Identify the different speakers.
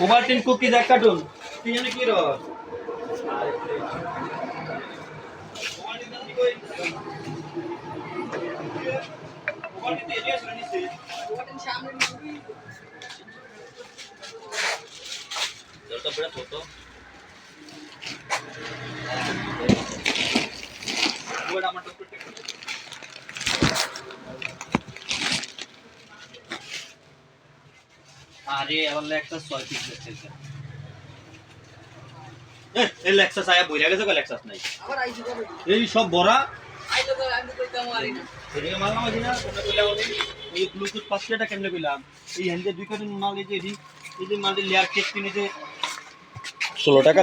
Speaker 1: ওভারটিন cookies এক cartoon তিনজনে কি রস আরে আবার লেক্সাস 6 পিস লেক্সাস এই লেক্সাস আয়া বইরা গেছে লেক্সাস নাই আবার আইছি এই সব বড়া আইলো তো আমি কইতাম আরে না এদিকে মাল নামাজি না তোমরা কইলাও এই ব্লুটুথ 5 টাকা কেমনে কইলাম এই হ্যান্ডে দুই কার্টন মাল এই যে মাল লেয়ার কেক কিনেছে 16 টাকা